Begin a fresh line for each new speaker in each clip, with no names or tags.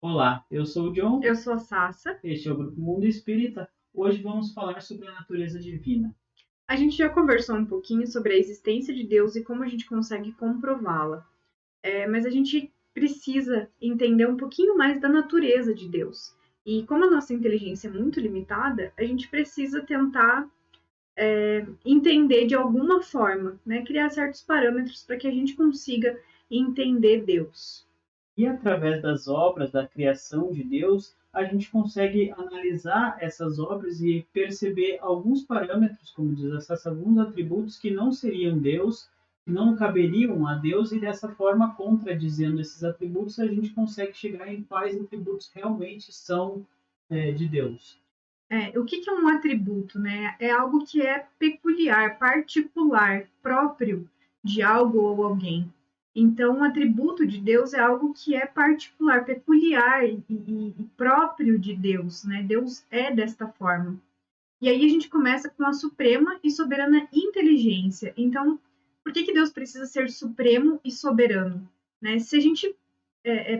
Olá, eu sou o John,
Eu sou a Sassa.
este é o Grupo Mundo Espírita. Hoje vamos falar sobre a natureza divina.
A gente já conversou um pouquinho sobre a existência de Deus e como a gente consegue comprová-la. Mas a gente precisa entender um pouquinho mais da natureza de Deus. E como a nossa inteligência é muito limitada, a gente precisa tentar entender de alguma forma, né? Criar certos parâmetros para que a gente consiga entender Deus.
E através das obras da criação de Deus, a gente consegue analisar essas obras e perceber alguns parâmetros, como diz a Sassa, alguns atributos que não seriam Deus, que não caberiam a Deus, e dessa forma, contradizendo esses atributos, a gente consegue chegar em quais atributos realmente são de Deus.
O que é um atributo, né? É algo que é peculiar, particular, próprio de algo ou alguém. Então, um atributo de Deus é algo que é particular, peculiar e próprio de Deus, né? Deus é desta forma. E aí a gente começa com a suprema e soberana inteligência. Então, por que Deus precisa ser supremo e soberano? Né? Se a gente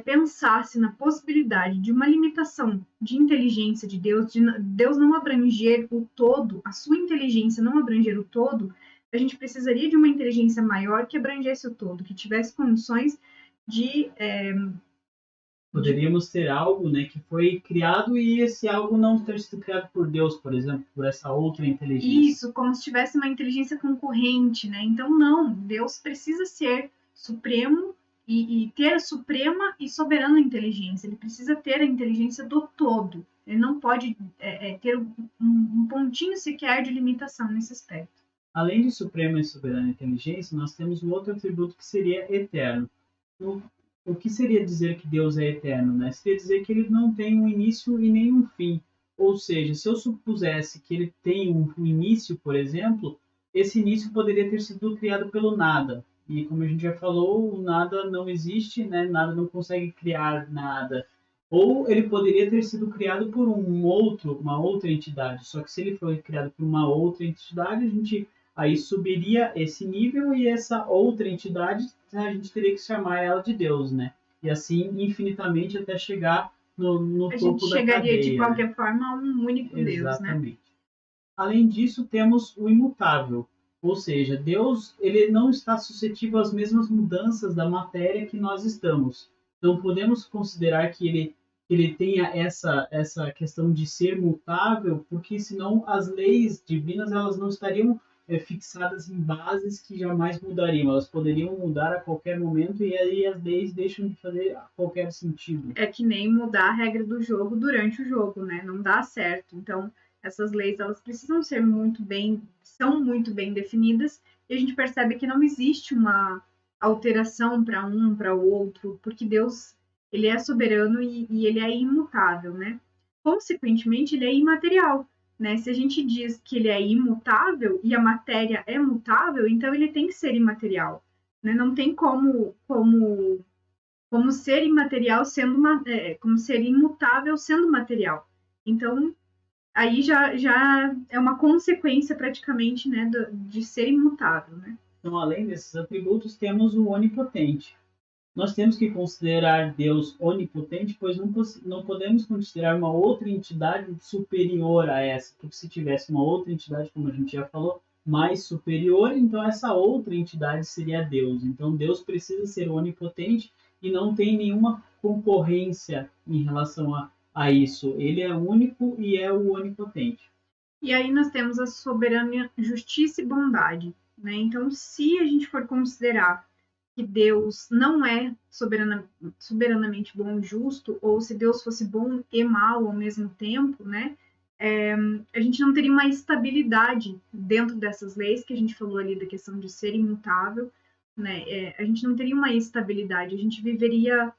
pensasse na possibilidade de uma limitação de inteligência de Deus não abranger o todo, a sua inteligência não abranger o todo, a gente precisaria de uma inteligência maior que abrangesse o todo, que tivesse condições de,
Poderíamos ter algo, né, que foi criado e esse algo não ter sido criado por Deus, por exemplo, por essa outra inteligência.
isso, como se tivesse uma inteligência concorrente, né? Então, não, Deus precisa ser supremo e ter a suprema e soberana inteligência. Ele precisa ter a inteligência do todo. Ele não pode ter um pontinho sequer de limitação nesse aspecto.
Além de suprema e soberana inteligência, nós temos um outro atributo que seria eterno. O, o que seria dizer que Deus é eterno? Né? Seria dizer que ele não tem um início e nem um fim. Ou seja, se eu supusesse que ele tem um início, por exemplo, esse início poderia ter sido criado pelo nada. E como a gente já falou, o nada não existe, né? Nada não consegue criar nada. Ou ele poderia ter sido criado por uma outra entidade. Só que se ele foi criado por uma outra entidade, a gente aí subiria esse nível e essa outra entidade a gente teria que chamar ela de Deus, né? E assim infinitamente até chegar no
A gente
topo da
chegaria de
cadeia, né?
qualquer forma a um único Deus, né?
Exatamente. Além disso, temos o imutável, ou seja, Deus ele não está suscetível às mesmas mudanças da matéria que nós estamos. Não podemos considerar que ele tenha essa questão de ser mutável, porque senão as leis divinas elas não estariam fixadas em bases que jamais mudariam. Elas poderiam mudar a qualquer momento e aí as leis deixam de fazer qualquer sentido.
É que nem mudar a regra do jogo durante o jogo, né? Não dá certo. Então, essas leis elas precisam ser são muito bem definidas e a gente percebe que não existe uma alteração para um para o outro, porque Deus ele é soberano e ele é imutável, né? Consequentemente, ele é imaterial, né? Se a gente diz que ele é imutável e a matéria é mutável, então ele tem que ser imaterial, né? Não tem como ser imaterial como ser imutável sendo material. Então, aí já é uma consequência praticamente, né, de ser imutável, né?
Então, além desses atributos, temos o onipotente. Nós temos que considerar Deus onipotente, pois não podemos considerar uma outra entidade superior a essa, porque se tivesse uma outra entidade, como a gente já falou, mais superior, então essa outra entidade seria Deus. Então Deus precisa ser onipotente e não tem nenhuma concorrência em relação a isso. Ele é único e é o onipotente.
E aí nós temos a soberana justiça e bondade, né? Então, se a gente for considerar que Deus não é soberanamente bom e justo, ou se Deus fosse bom e mal ao mesmo tempo, né? A gente não teria uma estabilidade dentro dessas leis que a gente falou ali da questão de ser imutável, né? A gente não teria uma estabilidade, a gente viveria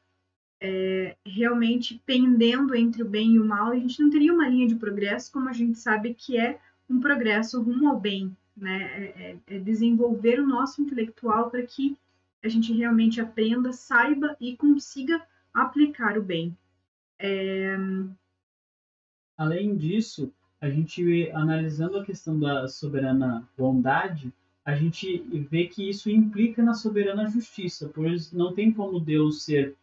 realmente pendendo entre o bem e o mal, a gente não teria uma linha de progresso como a gente sabe que é um progresso rumo ao bem, né? É desenvolver o nosso intelectual para que a gente realmente aprenda, saiba e consiga aplicar o bem.
Além disso, a gente analisando a questão da soberana bondade, a gente vê que isso implica na soberana justiça, pois não tem como Deus ser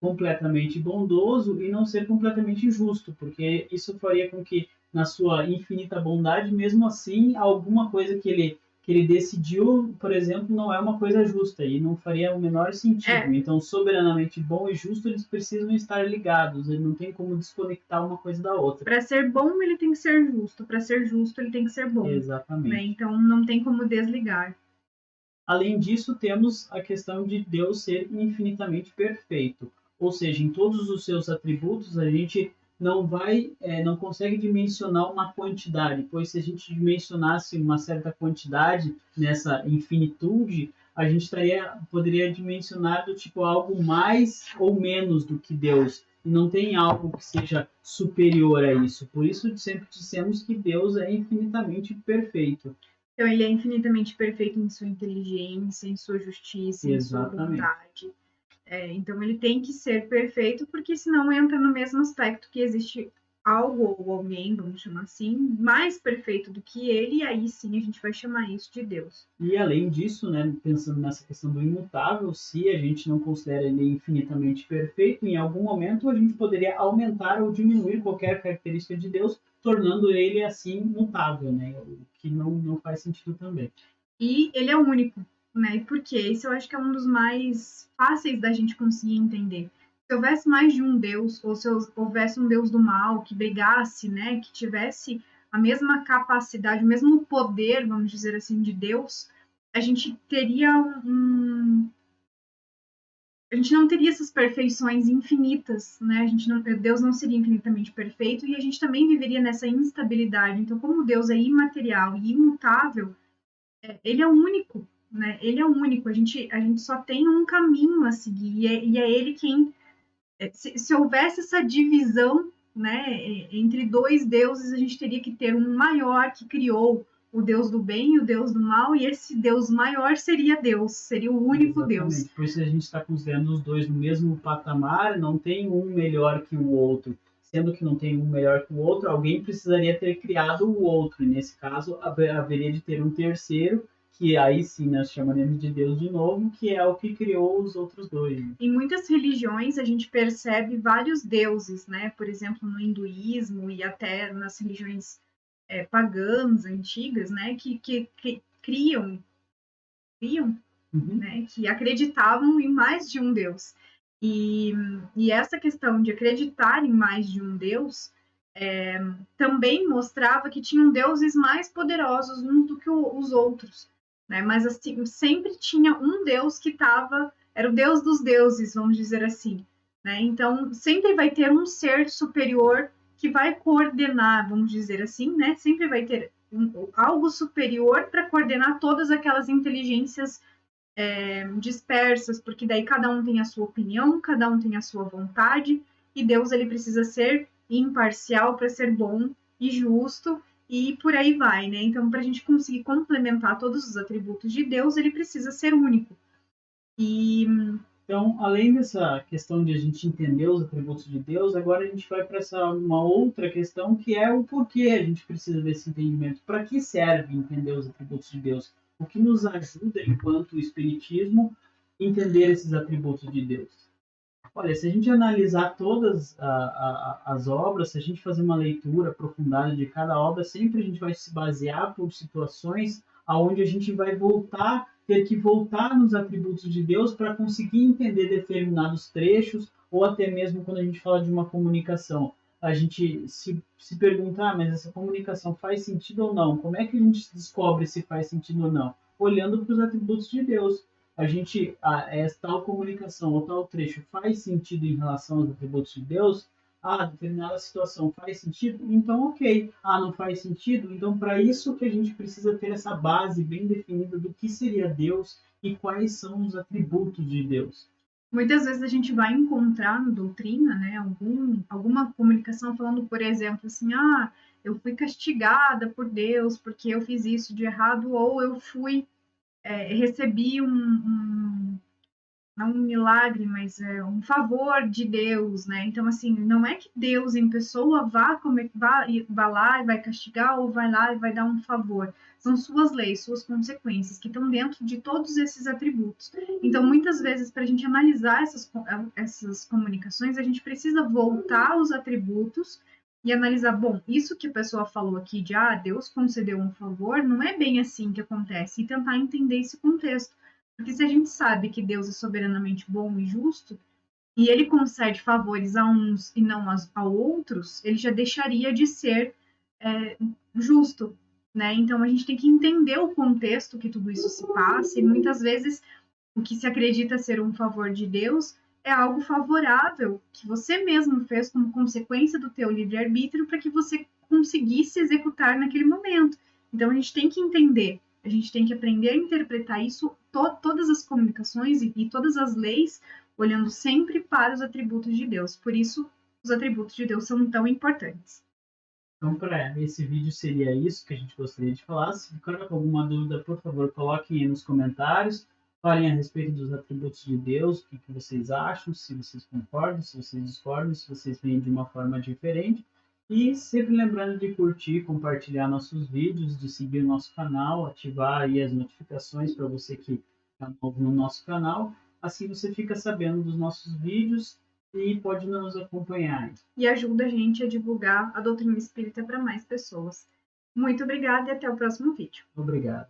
completamente bondoso e não ser completamente justo, porque isso faria com que, na sua infinita bondade, mesmo assim, alguma coisa que ele decidiu, por exemplo, não é uma coisa justa e não faria o menor sentido.
É,
Então, soberanamente bom e justo, eles precisam estar ligados, ele não tem como desconectar uma coisa da outra.
para ser bom ele tem que ser justo, para ser justo ele tem que ser bom, né?
Exatamente.
Então não tem como desligar.
Além disso, temos a questão de Deus ser infinitamente perfeito, ou seja, em todos os seus atributos a gente não consegue dimensionar uma quantidade, pois se a gente dimensionasse uma certa quantidade nessa infinitude, a gente poderia dimensionar do tipo algo mais ou menos do que Deus. E não tem algo que seja superior a isso. Por isso sempre dissemos que Deus é infinitamente perfeito.
Então ele é infinitamente perfeito em sua inteligência, em sua justiça, em sua
Exatamente.
bondade. Então ele tem que ser perfeito, porque senão entra no mesmo aspecto que existe algo ou alguém, vamos chamar assim, mais perfeito do que ele, e aí sim a gente vai chamar isso de Deus.
E além disso, né, pensando nessa questão do imutável, se a gente não considera ele infinitamente perfeito, em algum momento a gente poderia aumentar ou diminuir qualquer característica de Deus, tornando ele assim mutável, né? O que não faz sentido também.
E ele é único, né? E por quê? Esse eu acho que é um dos mais fáceis da gente conseguir entender. Se houvesse mais de um Deus, ou se houvesse um Deus do mal que brigasse, né? Que tivesse a mesma capacidade, o mesmo poder, vamos dizer assim, de Deus, a gente teria a gente não teria essas perfeições infinitas, né? Deus não seria infinitamente perfeito e a gente também viveria nessa instabilidade. Então, como Deus é imaterial e imutável, ele é o único, né? Ele é o único. A gente só tem um caminho a seguir e é ele quem, se houvesse essa divisão, né, entre dois deuses, a gente teria que ter um maior que criou o Deus do bem e o Deus do mal, e esse Deus maior seria Deus, seria o único Deus.
Exatamente. Por isso a gente está considerando os dois no mesmo patamar, não tem um melhor que o outro. Sendo que não tem um melhor que o outro, alguém precisaria ter criado o outro. E nesse caso, haveria de ter um terceiro, que aí sim nós chamaremos de Deus de novo, que é o que criou os outros dois. Né?
Em muitas religiões a gente percebe vários deuses, né? Por exemplo, no hinduísmo e até nas religiões pagãs antigas, né? Que criam,
Uhum.
né? Que acreditavam em mais de um Deus. E, e essa questão de acreditar em mais de um Deus também mostrava que tinham deuses mais poderosos uns do que os outros, né? Mas assim, sempre tinha um Deus que estava, era o Deus dos deuses, vamos dizer assim, né? Então sempre vai ter um ser superior que vai coordenar, vamos dizer assim, né? Sempre vai ter algo superior para coordenar todas aquelas inteligências dispersas, porque daí cada um tem a sua opinião, cada um tem a sua vontade, e Deus ele precisa ser imparcial para ser bom e justo, e por aí vai, né? Então, para a gente conseguir complementar todos os atributos de Deus, ele precisa ser único. E
Então, além dessa questão de a gente entender os atributos de Deus, agora a gente vai para uma outra questão que é o porquê a gente precisa desse entendimento. Para que serve entender os atributos de Deus? O que nos ajuda, enquanto Espiritismo, entender esses atributos de Deus? Olha, se a gente analisar todas as obras, se a gente fazer uma leitura aprofundada de cada obra, sempre a gente vai se basear por situações aonde a gente vai ter que voltar nos atributos de Deus para conseguir entender determinados trechos, ou até mesmo quando a gente fala de uma comunicação. A gente se perguntar, mas essa comunicação faz sentido ou não? Como é que a gente descobre se faz sentido ou não? Olhando para os atributos de Deus tal comunicação ou tal trecho faz sentido em relação aos atributos de Deus, determinada situação faz sentido, então ok. Não faz sentido, então para isso que a gente precisa ter essa base bem definida do que seria Deus e quais são os atributos de Deus.
muitas vezes a gente vai encontrar na doutrina, né, alguma comunicação falando, por exemplo, assim, eu fui castigada por Deus porque eu fiz isso de errado, ou eu recebi não um milagre, mas é um favor de Deus, né? Então, assim, não é que Deus em pessoa vá lá e vai castigar, ou vai lá e vai dar um favor. São suas leis, suas consequências, que estão dentro de todos esses atributos. Então, muitas vezes, para a gente analisar essas comunicações, a gente precisa voltar aos atributos e analisar, bom, isso que a pessoa falou aqui de, Deus concedeu um favor, não é bem assim que acontece, e tentar entender esse contexto. Porque se a gente sabe que Deus é soberanamente bom e justo, e ele concede favores a uns e não a outros, ele já deixaria de ser justo, né? Então a gente tem que entender o contexto que tudo isso se passa, e muitas vezes o que se acredita ser um favor de Deus é algo favorável que você mesmo fez como consequência do teu livre-arbítrio para que você conseguisse executar naquele momento. Então a gente tem que entender, a gente tem que aprender a interpretar isso, todas as comunicações e todas as leis, olhando sempre para os atributos de Deus. Por isso, os atributos de Deus são tão importantes.
Então, para esse vídeo seria isso que a gente gostaria de falar. Se ficar com alguma dúvida, por favor, coloquem aí nos comentários. Falem a respeito dos atributos de Deus, o que vocês acham, se vocês concordam, se vocês discordam, se vocês veem de uma forma diferente. E sempre lembrando de curtir, compartilhar nossos vídeos, de seguir o nosso canal, ativar aí as notificações para você que está novo no nosso canal. Assim você fica sabendo dos nossos vídeos e pode nos acompanhar.
E ajuda a gente a divulgar a doutrina espírita para mais pessoas. Muito obrigada e até o próximo vídeo.
Obrigado.